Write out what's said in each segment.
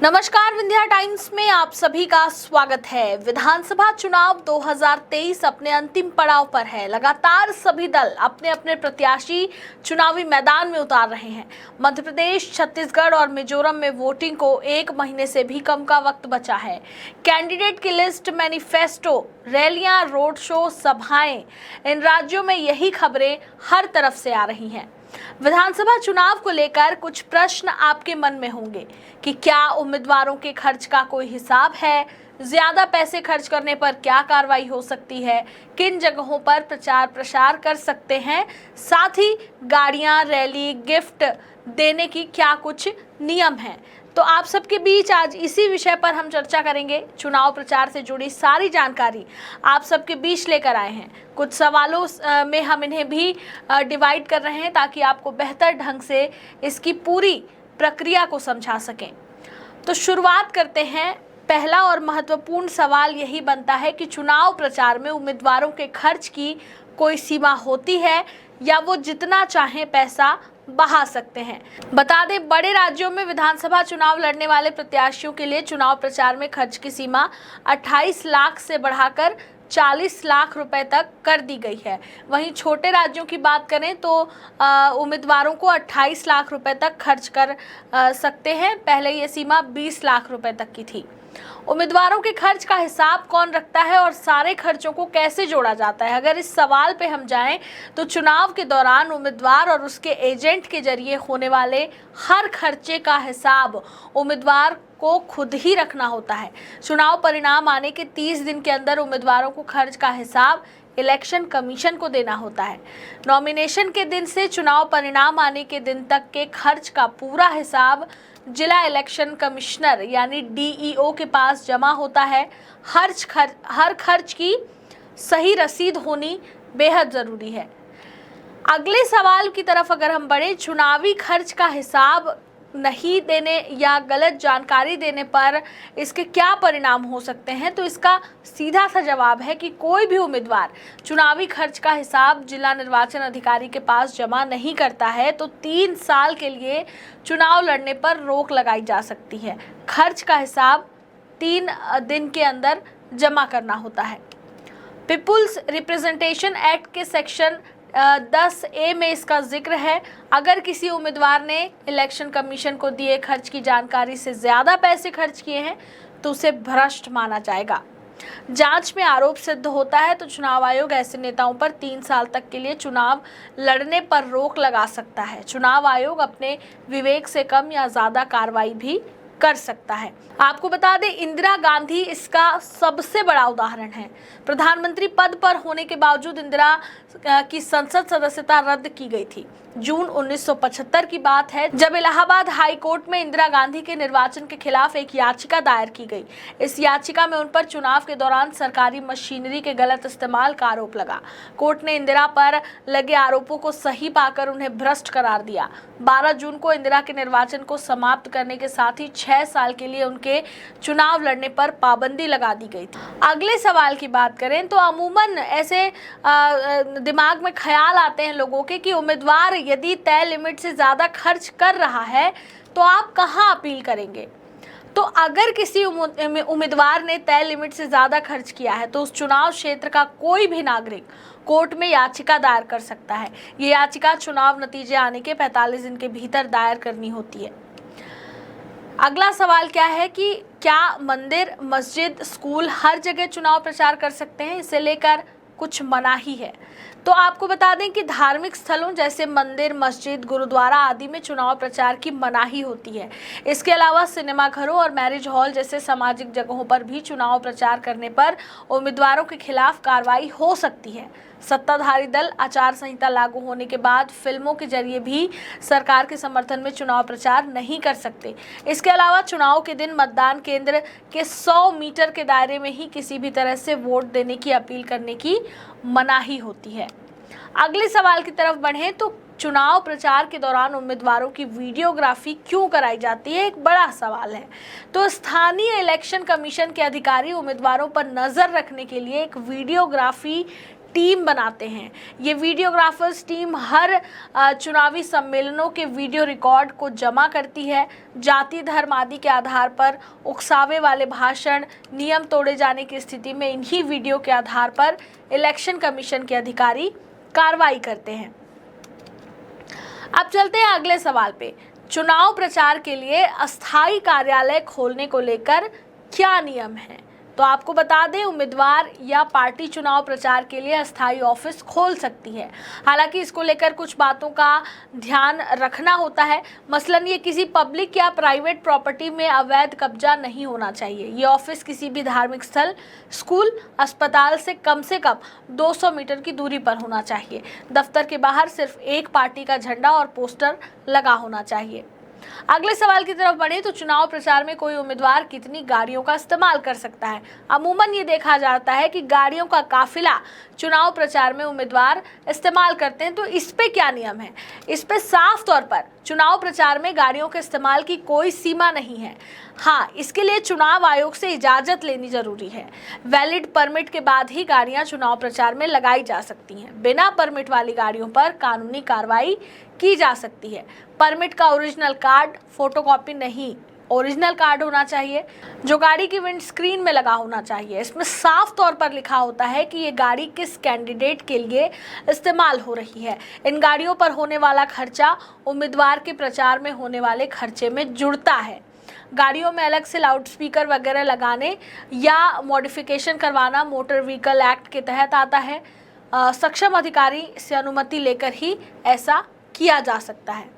नमस्कार, विंध्या टाइम्स में आप सभी का स्वागत है। विधानसभा चुनाव 2023 अपने अंतिम पड़ाव पर है। लगातार सभी दल अपने अपने प्रत्याशी चुनावी मैदान में उतार रहे हैं। मध्य प्रदेश, छत्तीसगढ़ और मिजोरम में वोटिंग को 1 महीने से भी कम का वक्त बचा है। कैंडिडेट की लिस्ट, मैनिफेस्टो, रैलियां, रोड शो, सभाएं, इन राज्यों में यही खबरें हर तरफ से आ रही हैं। विधानसभा चुनाव को लेकर कुछ प्रश्न आपके मन में होंगे कि क्या उम्मीदवारों के खर्च का कोई हिसाब है, ज्यादा पैसे खर्च करने पर क्या कार्रवाई हो सकती है, किन जगहों पर प्रचार प्रसार कर सकते हैं, साथ ही गाड़ियां, रैली, गिफ्ट देने की क्या कुछ नियम हैं। तो आप सबके बीच आज इसी विषय पर हम चर्चा करेंगे। चुनाव प्रचार से जुड़ी सारी जानकारी आप सबके बीच लेकर आए हैं। कुछ सवालों में हम इन्हें भी डिवाइड कर रहे हैं ताकि आपको बेहतर ढंग से इसकी पूरी प्रक्रिया को समझा सकें। तो शुरुआत करते हैं। पहला और महत्वपूर्ण सवाल यही बनता है कि चुनाव प्रचार में उम्मीदवारों के खर्च की कोई सीमा होती है या वो जितना चाहें पैसा बहा सकते हैं। बता दें, बड़े राज्यों में विधानसभा चुनाव लड़ने वाले प्रत्याशियों के लिए चुनाव प्रचार में खर्च की सीमा 28 लाख से बढ़ाकर 40 लाख रुपए तक कर दी गई है। वहीं छोटे राज्यों की बात करें तो उम्मीदवारों को 28 लाख रुपए तक खर्च कर सकते हैं। पहले ये सीमा 20 लाख रुपए तक की थी। उम्मीदवारों के खर्च का हिसाब कौन रखता है और सारे खर्चों को कैसे जोड़ा जाता है? अगर इस सवाल पे हम जाएं तो चुनाव के दौरान उम्मीदवार और उसके एजेंट के जरिए होने वाले हर खर्चे का हिसाब उम्मीदवार को खुद ही रखना होता है। चुनाव परिणाम आने के 30 दिन के अंदर उम्मीदवारों को खर्च का हिसाब इलेक्शन कमीशन को देना होता है। नॉमिनेशन के दिन से चुनाव परिणाम आने के दिन तक के खर्च का पूरा हिसाब जिला इलेक्शन कमिश्नर यानी डीईओ के पास जमा होता है। हर खर्च की सही रसीद होनी बेहद ज़रूरी है। अगले सवाल की तरफ अगर हम बढ़े, चुनावी खर्च का हिसाब नहीं देने या गलत जानकारी देने पर इसके क्या परिणाम हो सकते हैं? तो इसका सीधा सा जवाब है कि कोई भी उम्मीदवार चुनावी खर्च का हिसाब जिला निर्वाचन अधिकारी के पास जमा नहीं करता है तो 3 साल के लिए चुनाव लड़ने पर रोक लगाई जा सकती है। खर्च का हिसाब 3 दिन के अंदर जमा करना होता है। पीपुल्स रिप्रेजेंटेशन एक्ट के सेक्शन 10A में इसका जिक्र है। अगर किसी उम्मीदवार ने इलेक्शन कमीशन को दिए खर्च की जानकारी से ज़्यादा पैसे खर्च किए हैं तो उसे भ्रष्ट माना जाएगा। जांच में आरोप सिद्ध होता है तो चुनाव आयोग ऐसे नेताओं पर 3 साल तक के लिए चुनाव लड़ने पर रोक लगा सकता है। चुनाव आयोग अपने विवेक से कम या ज़्यादा कार्रवाई भी कर सकता है। आपको बता दें, इंदिरा गांधी इसका सबसे बड़ा उदाहरण है। प्रधानमंत्री पद पर होने के बावजूद इंदिरा की संसद सदस्यता रद्द की गई थी। जून 1975 की बात है जब इलाहाबाद हाई कोर्ट में इंदिरा गांधी के निर्वाचन के खिलाफ एक याचिका दायर की गई। इस याचिका में उन पर चुनाव के दौरान सरकारी मशीनरी के गलत इस्तेमाल का आरोप लगा। कोर्ट ने इंदिरा पर लगे आरोपों को सही पाकर उन्हें भ्रष्ट करार दिया। 12 जून को इंदिरा के निर्वाचन को समाप्त करने के साथ ही 6 साल के लिए उनके चुनाव लड़ने पर पाबंदी लगा दी गई थी। अगले सवाल की बात करें तो अमूमन ऐसे दिमाग में ख्याल आते हैं लोगों के कि उम्मीदवार यदि तय लिमिट से ज़्यादा खर्च कर रहा है तो आप कहाँ अपील करेंगे? तो अगर किसी उम्मीदवार ने तय लिमिट से ज़्यादा खर्च किया है तो उस चुनाव क्षेत्र का कोई भी नागरिक कोर्ट में याचिका दायर कर सकता है। ये याचिका चुनाव नतीजे आने के 45 दिन के भीतर दायर करनी होती है। अगला सवाल क्या है कि क्या मंदिर, मस्जिद, स्कूल हर जगह चुनाव प्रचार कर सकते हैं? इसे लेकर कुछ मनाही है। तो आपको बता दें कि धार्मिक स्थलों जैसे मंदिर, मस्जिद, गुरुद्वारा आदि में चुनाव प्रचार की मनाही होती है। इसके अलावा सिनेमा घरों और मैरिज हॉल जैसे सामाजिक जगहों पर भी चुनाव प्रचार करने पर उम्मीदवारों के खिलाफ कार्रवाई हो सकती है। सत्ताधारी दल आचार संहिता लागू होने के बाद फिल्मों के जरिए भी सरकार के समर्थन में चुनाव प्रचार नहीं कर सकते। इसके अलावा चुनाव के दिन मतदान केंद्र के 100 मीटर के दायरे में ही किसी भी तरह से वोट देने की अपील करने की मनाही होती है। अगले सवाल की तरफ बढ़ें तो चुनाव प्रचार के दौरान उम्मीदवारों की वीडियोग्राफी क्यों कराई जाती है, एक बड़ा सवाल है। तो स्थानीय इलेक्शन कमीशन के अधिकारी उम्मीदवारों पर नजर रखने के लिए एक वीडियोग्राफी टीम बनाते हैं। ये वीडियोग्राफर्स टीम हर चुनावी सम्मेलनों के वीडियो रिकॉर्ड को जमा करती है। जाति धर्म आदि के आधार पर उकसावे वाले भाषण, नियम तोड़े जाने की स्थिति में इन्हीं वीडियो के आधार पर इलेक्शन कमीशन के अधिकारी कार्रवाई करते हैं। अब चलते हैं अगले सवाल पे। चुनाव प्रचार के लिए अस्थायी कार्यालय खोलने को लेकर क्या नियम है? तो आपको बता दें, उम्मीदवार या पार्टी चुनाव प्रचार के लिए अस्थायी ऑफिस खोल सकती है। हालांकि इसको लेकर कुछ बातों का ध्यान रखना होता है। मसलन ये किसी पब्लिक या प्राइवेट प्रॉपर्टी में अवैध कब्जा नहीं होना चाहिए। ये ऑफिस किसी भी धार्मिक स्थल, स्कूल, अस्पताल से कम 200 मीटर की दूरी पर होना चाहिए। दफ्तर के बाहर सिर्फ एक पार्टी का झंडा और पोस्टर लगा होना चाहिए। अगले सवाल की तरफ बढ़े तो चुनाव प्रचार में कोई उम्मीदवार कितनी गाड़ियों का इस्तेमाल कर सकता है? अमूमन ये देखा जाता है कि गाड़ियों का काफिला चुनाव प्रचार में उम्मीदवार इस्तेमाल करते हैं। तो इस पे क्या नियम है? इस पे साफ तौर पर चुनाव प्रचार में गाड़ियों के इस्तेमाल की कोई सीमा नहीं है। हाँ, इसके लिए चुनाव आयोग से इजाज़त लेनी जरूरी है। वैलिड परमिट के बाद ही गाड़ियां चुनाव प्रचार में लगाई जा सकती हैं। बिना परमिट वाली गाड़ियों पर कानूनी कार्रवाई की जा सकती है। परमिट का ओरिजिनल कार्ड, फोटोकॉपी नहीं, ओरिजिनल कार्ड होना चाहिए जो गाड़ी की विंड स्क्रीन में लगा होना चाहिए। इसमें साफ तौर पर लिखा होता है कि ये गाड़ी किस कैंडिडेट के लिए इस्तेमाल हो रही है। इन गाड़ियों पर होने वाला खर्चा उम्मीदवार के प्रचार में होने वाले खर्चे में जुड़ता है। गाड़ियों में अलग से लाउड स्पीकर वगैरह लगाने या मॉडिफिकेशन करवाना मोटर व्हीकल एक्ट के तहत आता है। सक्षम अधिकारी से अनुमति लेकर ही ऐसा किया जा सकता है।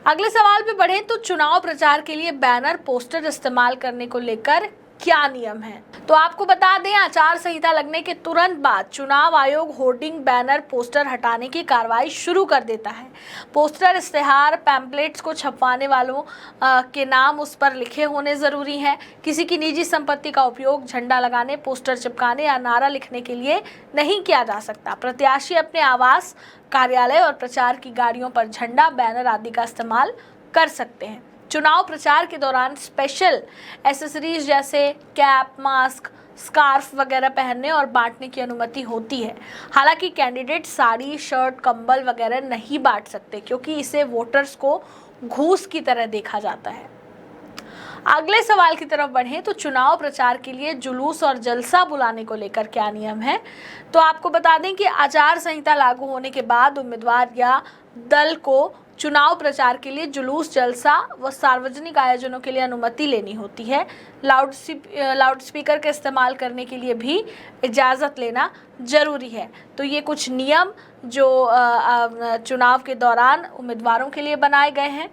अगले सवाल पे बढ़े तो चुनाव प्रचार के लिए बैनर, पोस्टर इस्तेमाल करने को लेकर क्या नियम है? तो आपको बता दें, आचार संहिता लगने के तुरंत बाद चुनाव आयोग होर्डिंग, बैनर, पोस्टर हटाने की कार्रवाई शुरू कर देता है। पोस्टर, इश्तेहार, पैम्पलेट्स को छपवाने वालों के नाम उस पर लिखे होने ज़रूरी हैं। किसी की निजी संपत्ति का उपयोग झंडा लगाने, पोस्टर चिपकाने या नारा लिखने के लिए नहीं किया जा सकता। प्रत्याशी अपने आवास, कार्यालय और प्रचार की गाड़ियों पर झंडा, बैनर आदि का इस्तेमाल कर सकते हैं। चुनाव प्रचार के दौरान स्पेशल एसेसरीज जैसे कैप, मास्क, स्कार्फ वगैरह पहनने और बांटने की अनुमति होती है। हालांकि कैंडिडेट साड़ी, शर्ट, कंबल वगैरह नहीं बांट सकते क्योंकि इसे वोटर्स को घूस की तरह देखा जाता है। अगले सवाल की तरफ बढ़ें तो चुनाव प्रचार के लिए जुलूस और जलसा बुलाने को लेकर क्या नियम है? तो आपको बता दें कि आचार संहिता लागू होने के बाद उम्मीदवार या दल को चुनाव प्रचार के लिए जुलूस, जलसा व सार्वजनिक आयोजनों के लिए अनुमति लेनी होती है। लाउड स्पीकर के इस्तेमाल करने के लिए भी इजाज़त लेना जरूरी है। तो ये कुछ नियम जो चुनाव के दौरान उम्मीदवारों के लिए बनाए गए हैं।